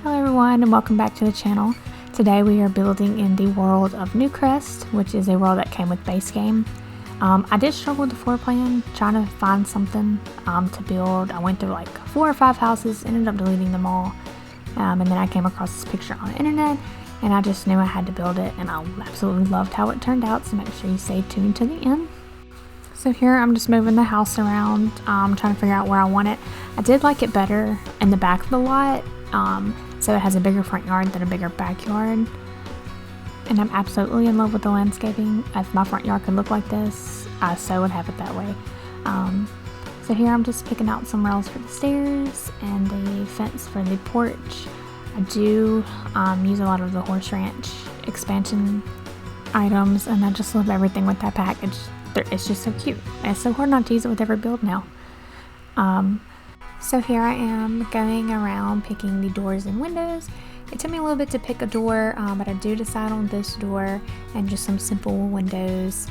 Hello everyone and welcome back to the channel. Today we are building in the world of Newcrest, which is a world that came with base game. I did struggle with the floor plan, trying to find something to build. I went through like 4 or 5 houses, ended up deleting them all. And then I came across this picture on the internet and I just knew I had to build it, and I absolutely loved how it turned out, so make sure you stay tuned to the end. So here I'm just moving the house around, trying to figure out where I want it. I did like it better in the back of the lot, so it has a bigger front yard than a bigger backyard. And I'm absolutely in love with the landscaping. If my front yard could look like this, I so would have it that way. So here I'm just picking out some rails for the stairs and a fence for the porch. I do use a lot of the horse ranch expansion items, and I just love everything with that package. It's just so cute. It's so hard not to use it with every build now. So here I am going around picking the doors and windows. It took me a little bit to pick a door, but I do decide on this door and just some simple windows.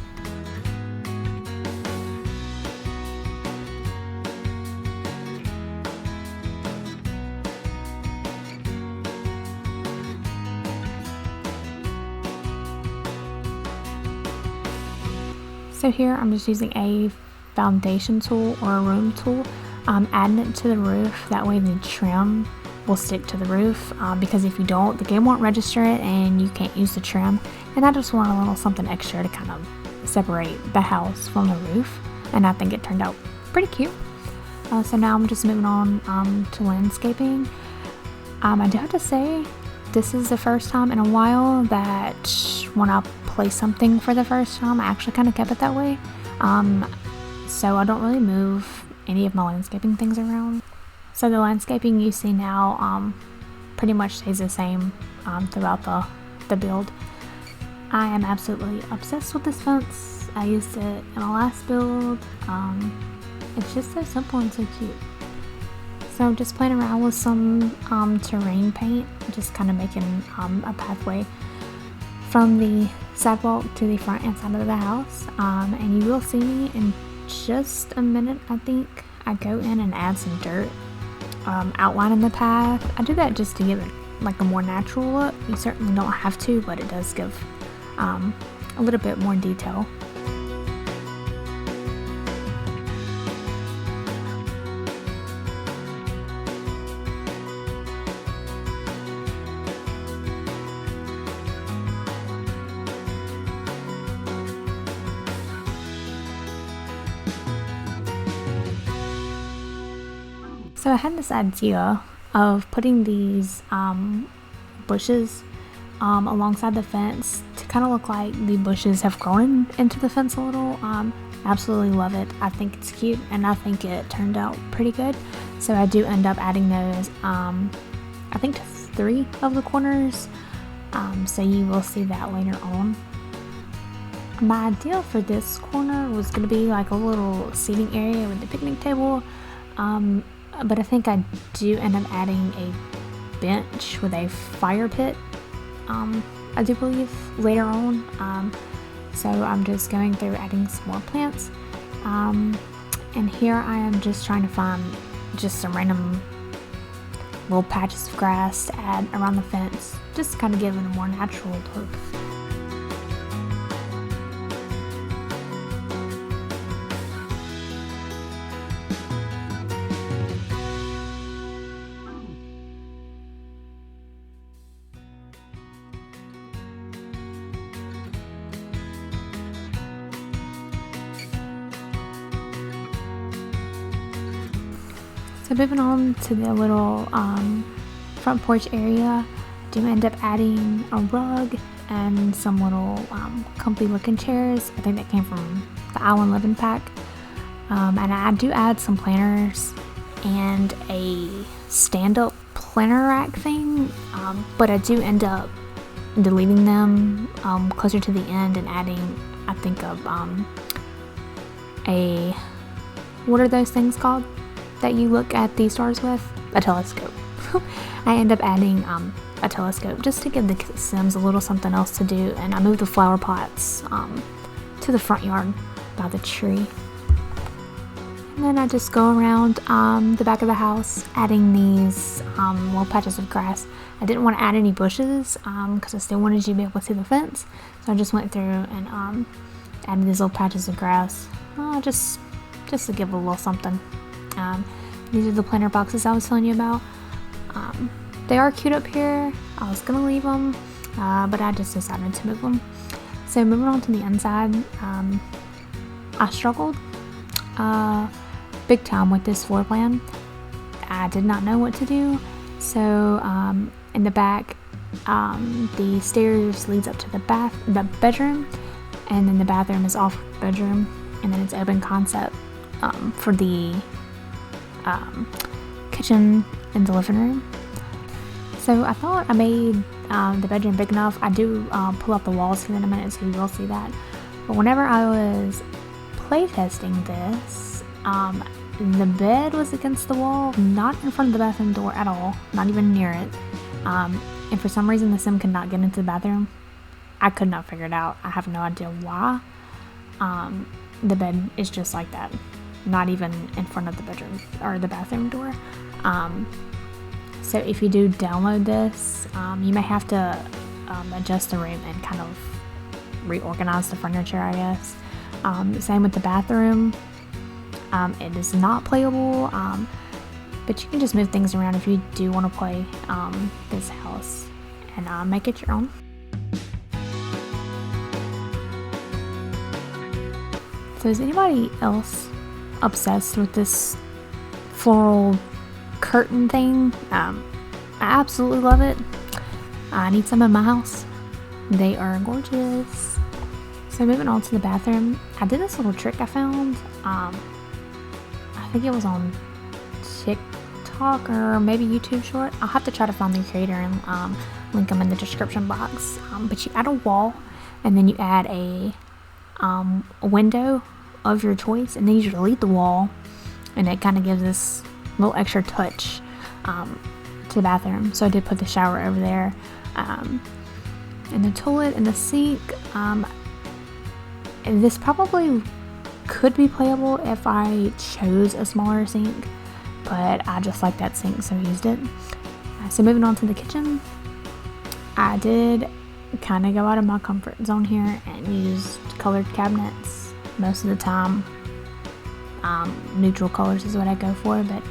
So here I'm just using a foundation tool or a room tool, adding it to the roof. That way the trim will stick to the roof, because if you don't, the game won't register it and you can't use the trim. And I just want a little something extra to kind of separate the house from the roof, and I think it turned out pretty cute. So now I'm just moving on to landscaping. I do have to say, this is the first time in a while that when I play something for the first time, I actually kind of kept it that way. So I don't really move any of my landscaping things around. So the landscaping you see now pretty much stays the same throughout the build. I am absolutely obsessed with this fence. I used it in my last build. It's just so simple and so cute. So I'm just playing around with some terrain paint, just kind of making a pathway from the sidewalk to the front and side of the house. And you will see me in just a minute, I think. I go in and add some dirt, outlining the path. I do that just to give it like a more natural look. You certainly don't have to, but it does give a little bit more detail. So I had this idea of putting these bushes alongside the fence to kind of look like the bushes have grown into the fence a little. Absolutely love it. I think it's cute and I think it turned out pretty good. So I do end up adding those, I think to 3 of the corners. So you will see that later on. My idea for this corner was going to be like a little seating area with the picnic table. But I think I do end up adding a bench with a fire pit, I do believe, later on. So I'm just going through adding some more plants. And here I am just trying to find just some random little patches of grass to add around the fence, just kind of giving a more natural look. So moving on to the little front porch area, I do end up adding a rug and some little comfy looking chairs. I think that came from the Island Living Pack. And I do add some planters and a stand-up planter rack thing, but I do end up deleting them closer to the end and adding, I think, of what are those things called that you look at the stars with? A telescope. I end up adding a telescope just to give the Sims a little something else to do, and I moved the flower pots to the front yard by the tree. And then I just go around the back of the house adding these little patches of grass. I didn't want to add any bushes because I still wanted you to be able to see the fence. So I just went through and added these little patches of grass just to give a little something. These are the planter boxes I was telling you about. They are cute up here. I was going to leave them, but I just decided to move them. So moving on to the inside, I struggled big time with this floor plan. I did not know what to do. So in the back, the stairs leads up to the bedroom, and then the bathroom is off bedroom, and then it's open concept for the kitchen and the living room. So I thought I made the bedroom big enough. I do pull up the walls here in a minute, so you will see that. But whenever I was playtesting this, the bed was against the wall, not in front of the bathroom door at all, not even near it. And for some reason, the sim could not get into the bathroom. I could not figure it out. I have no idea why. The bed is just like that, not even in front of the bedroom or the bathroom door. So if you do download this, you may have to adjust the room and kind of reorganize the furniture, I guess. Same with the bathroom. It is not playable, but you can just move things around if you do want to play this house and make it your own. So is anybody else obsessed with this floral curtain thing? I absolutely love it. I need some in my house. They are gorgeous. So moving on to the bathroom, I did this little trick I found. I think it was on TikTok or maybe YouTube short. I'll have to try to find the creator and link them in the description box. But you add a wall, and then you add a window of your choice, and then you delete the wall, and it kind of gives this little extra touch to the bathroom. So I did put the shower over there, and the toilet and the sink. And this probably could be playable if I chose a smaller sink, but I just like that sink, so I used it. So moving on to the kitchen, I did kind of go out of my comfort zone here and used colored cabinets most of the time. Neutral colors is what I go for, but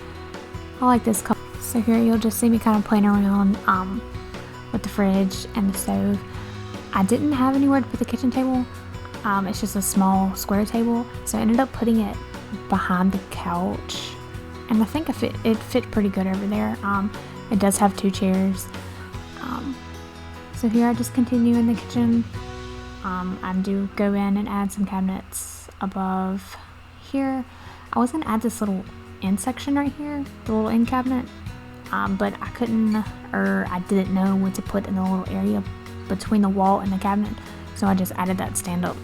I like this color. So here you'll just see me kind of playing around with the fridge and the stove. I didn't have anywhere to put the kitchen table. It's just a small square table, so I ended up putting it behind the couch, and I think it fit pretty good over there. It does have 2 chairs. So here I just continue in the kitchen. I do go in and add some cabinets above here. I was going to add this little end section right here, the little end cabinet, but I couldn't, or I didn't know what to put in the little area between the wall and the cabinet. So I just added that stand-up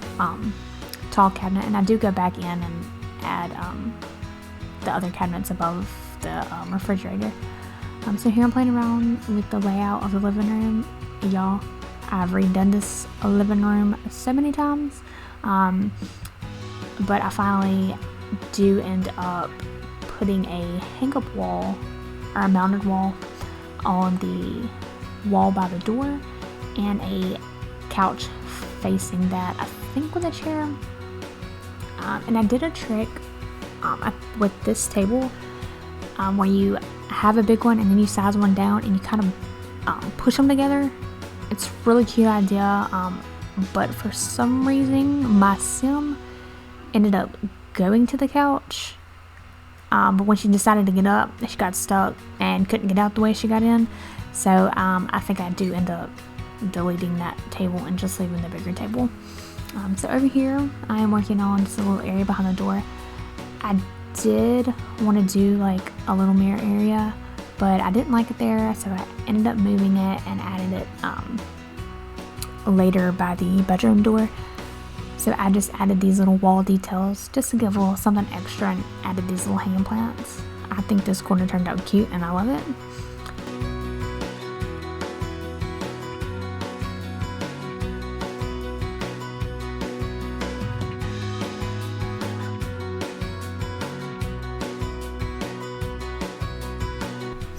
tall cabinet, and I do go back in and add the other cabinets above the refrigerator. So here I'm playing around with the layout of the living room. Y'all, I've redone this living room so many times, but I finally do end up putting a hang-up wall or a mounted wall on the wall by the door, and a couch facing that, I think with a chair. And I did a trick with this table where you have a big one and then you size one down and you kind of push them together. It's a really cute idea, but for some reason my sim ended up going to the couch, but when she decided to get up, she got stuck and couldn't get out the way she got in. So I think I do end up deleting that table and just leaving the bigger table. So over here I am working on just a little area behind the door. I did want to do like a little mirror area, but I didn't like it there, so I ended up moving it and added it later by the bedroom door. So I just added these little wall details just to give a little something extra, and added these little hanging plants. I think this corner turned out cute and I love it.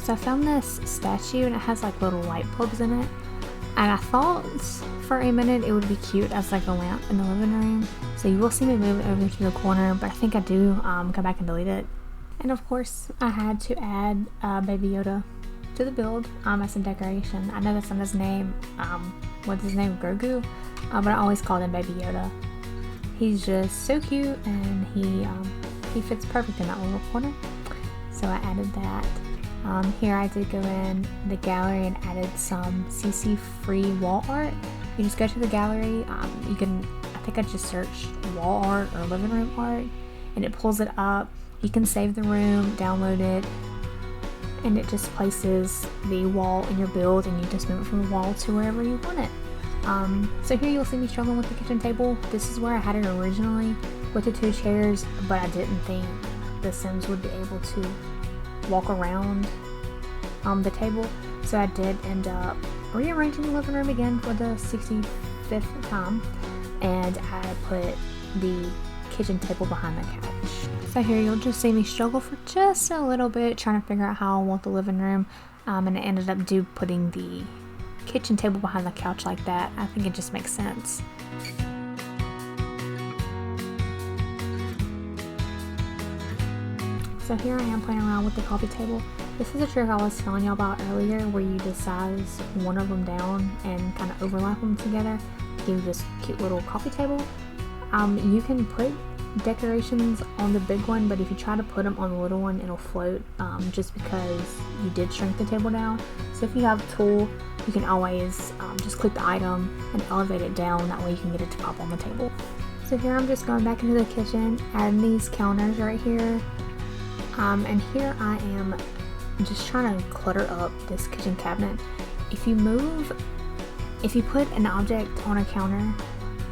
So I found this statue and it has like little light bulbs in it. And I thought for a minute it would be cute as like a lamp in the living room. So you will see me move it over to the corner, but I think I do go back and delete it. And of course I had to add Baby Yoda to the build as a decoration. I know that's not his name. What's his name? Grogu? But I always called him Baby Yoda. He's just so cute and he fits perfect in that little corner. So I added that. Here I did go in the gallery and added some CC free wall art. You just go to the gallery, you can, I think I just searched wall art or living room art, and it pulls it up. You can save the room, download it, and it just places the wall in your build, and you just move it from the wall to wherever you want it. So here you'll see me struggling with the kitchen table. This is where I had it originally with the 2 chairs, but I didn't think the Sims would be able to walk around the table, so I did end up rearranging the living room again for the 65th time, and I put the kitchen table behind the couch. So here you'll just see me struggle for just a little bit trying to figure out how I want the living room, and I ended up putting the kitchen table behind the couch like that. I think it just makes sense. So here I am playing around with the coffee table. This is a trick I was telling y'all about earlier, where you just size one of them down and kind of overlap them together to give this cute little coffee table. You can put decorations on the big one, but if you try to put them on the little one, it'll float, just because you did shrink the table down. So if you have a tool, you can always just click the item and elevate it down. That way you can get it to pop on the table. So here I'm just going back into the kitchen, adding these counters right here. And here I am just trying to clutter up this kitchen cabinet. If you put an object on a counter,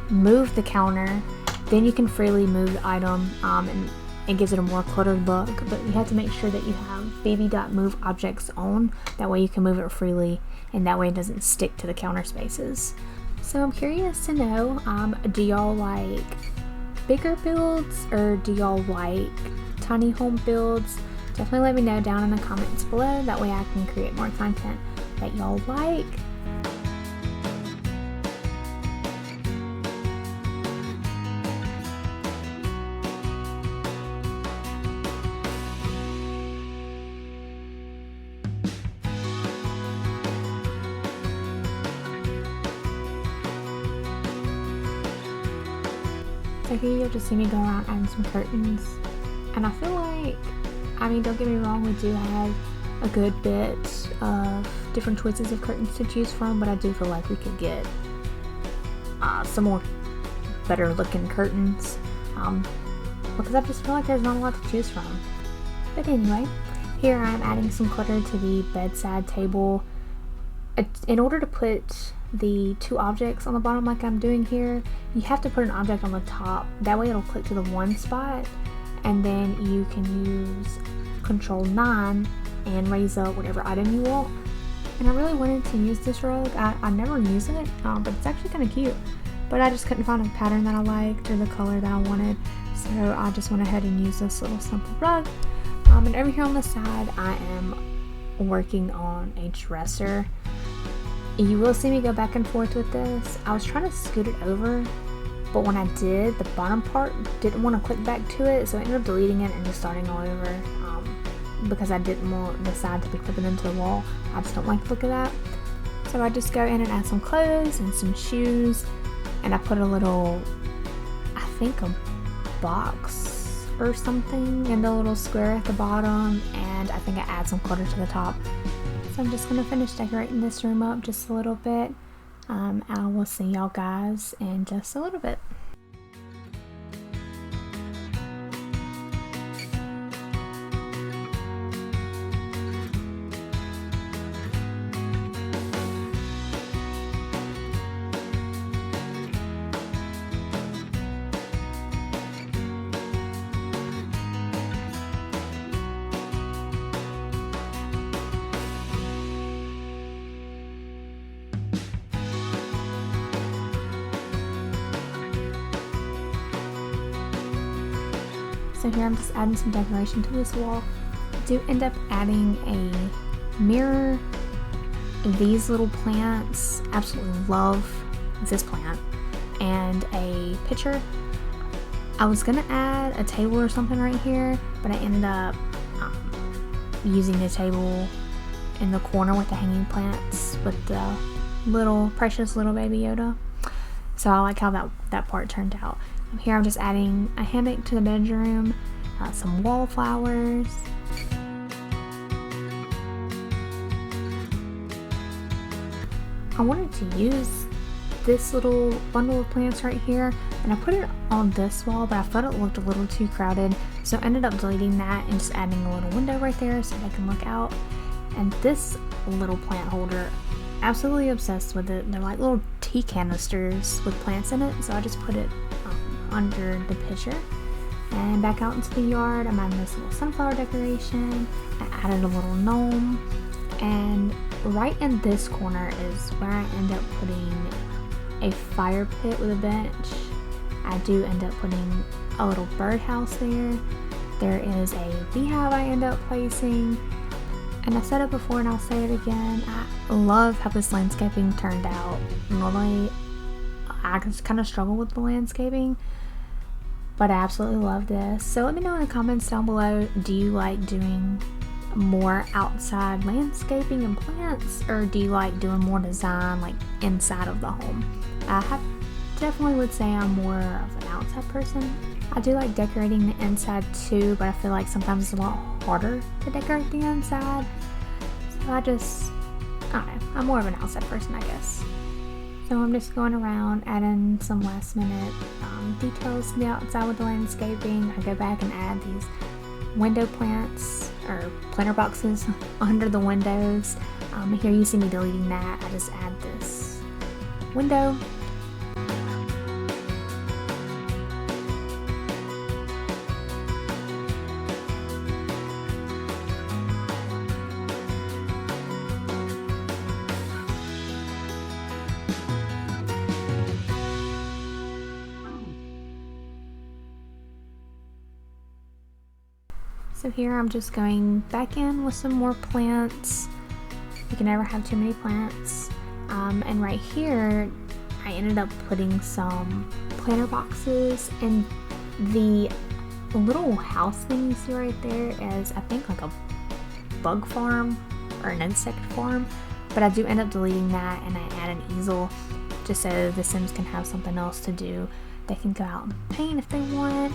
move the counter, then you can freely move the item, and it gives it a more cluttered look. But you have to make sure that you have baby.move objects on. That way you can move it freely, and that way it doesn't stick to the counter spaces. So I'm curious to know, do y'all like bigger builds, or do y'all like tiny home builds? Definitely let me know down in the comments below. That way I can create more content that y'all like. So here you'll just see me go around adding some curtains. And I feel like, I mean, don't get me wrong, we do have a good bit of different choices of curtains to choose from, but I do feel like we could get some more better looking curtains, because I just feel like there's not a lot to choose from. But anyway, here I'm adding some clutter to the bedside table. In order to put the 2 objects on the bottom like I'm doing here, you have to put an object on the top. That way it'll click to the one spot, and then you can use Control 9 and raise up whatever item you want. And I really wanted to use this rug. I never use it, but it's actually kind of cute. But I just couldn't find a pattern that I liked or the color that I wanted, so I just went ahead and used this little simple rug. And over here on the side, I am working on a dresser. You will see me go back and forth with this. I was trying to scoot it over, but when I did, the bottom part didn't want to click back to it, so I ended up deleting it and just starting all over, because I didn't want the side to be clipping into the wall. I just don't like the look of that. So I just go in and add some clothes and some shoes, and I put a little, I think a box or something in the little square at the bottom, and I think I add some clutter to the top. So I'm just going to finish decorating this room up just a little bit. I will see y'all guys in just a little bit. So here I'm just adding some decoration to this wall. I do end up adding a mirror, these little plants. Absolutely love this plant. And a picture. I was gonna add a table or something right here, but I ended up using the table in the corner with the hanging plants with the little precious little baby Yoda. So I like how that part turned out. Here I'm just adding a hammock to the bedroom, some wallflowers. I wanted to use this little bundle of plants right here, and I put it on this wall, but I thought it looked a little too crowded, so I ended up deleting that and just adding a little window right there so I can look out. And this little plant holder, absolutely obsessed with it. They're like little tea canisters with plants in it, so I just put it under the pitcher. And back out into the yard, I'm adding this little sunflower decoration. I added a little gnome, and right in this corner is where I end up putting a fire pit with a bench. I do end up putting a little birdhouse there. There is a beehive I end up placing, and I said it before and I'll say it again, I love how this landscaping turned out. Normally I just kind of struggle with the landscaping, but I absolutely love this. So let me know in the comments down below, do you like doing more outside landscaping and plants, or do you like doing more design like inside of the home? I definitely would say I'm more of an outside person. I do like decorating the inside too, but I feel like sometimes it's a lot harder to decorate the inside. So I don't know, I'm more of an outside person, I guess. So I'm just going around adding some last minute details to the outside with the landscaping. I go back and add these window plants or planter boxes under the windows. Here you see me deleting that. I just add this window. So here I'm just going back in with some more plants. You can never have too many plants. And right here, I ended up putting some planter boxes, and the little house thing you see right there is, I think, like a bug farm or an insect farm, but I do end up deleting that, and I add an easel just so the Sims can have something else to do. They can go out and paint if they want.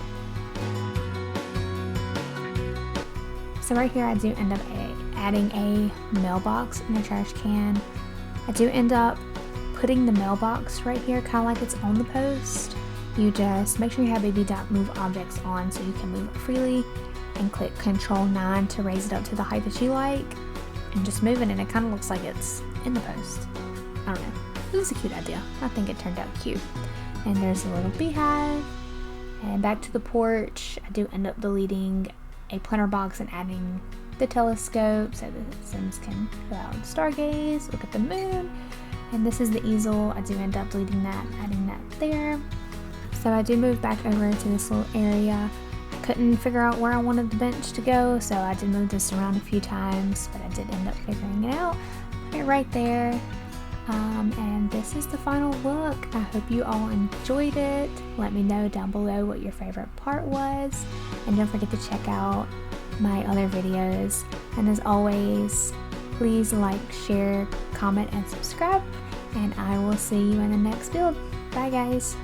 So right here I do end up adding a mailbox and a trash can. I do end up putting the mailbox right here, kind of like it's on the post. You just make sure you have baby.move objects on so you can move it freely, and click Control 9 to raise it up to the height that you like, and just move it, and it kind of looks like it's in the post. I don't know, it was a cute idea. I think it turned out cute. And there's a little beehive. And back to the porch, I do end up deleting a planter box and adding the telescope so the Sims can go out and stargaze, look at the moon. And this is the easel. I do end up deleting that and adding that there. So I do move back over to this little area. I couldn't figure out where I wanted the bench to go, so I did move this around a few times, but I did end up figuring it out. Put it right there. And this is the final look. I hope you all enjoyed it. Let me know down below what your favorite part was, and don't forget to check out my other videos. And as always, please like, share, comment, and subscribe, and I will see you in the next build. Bye guys.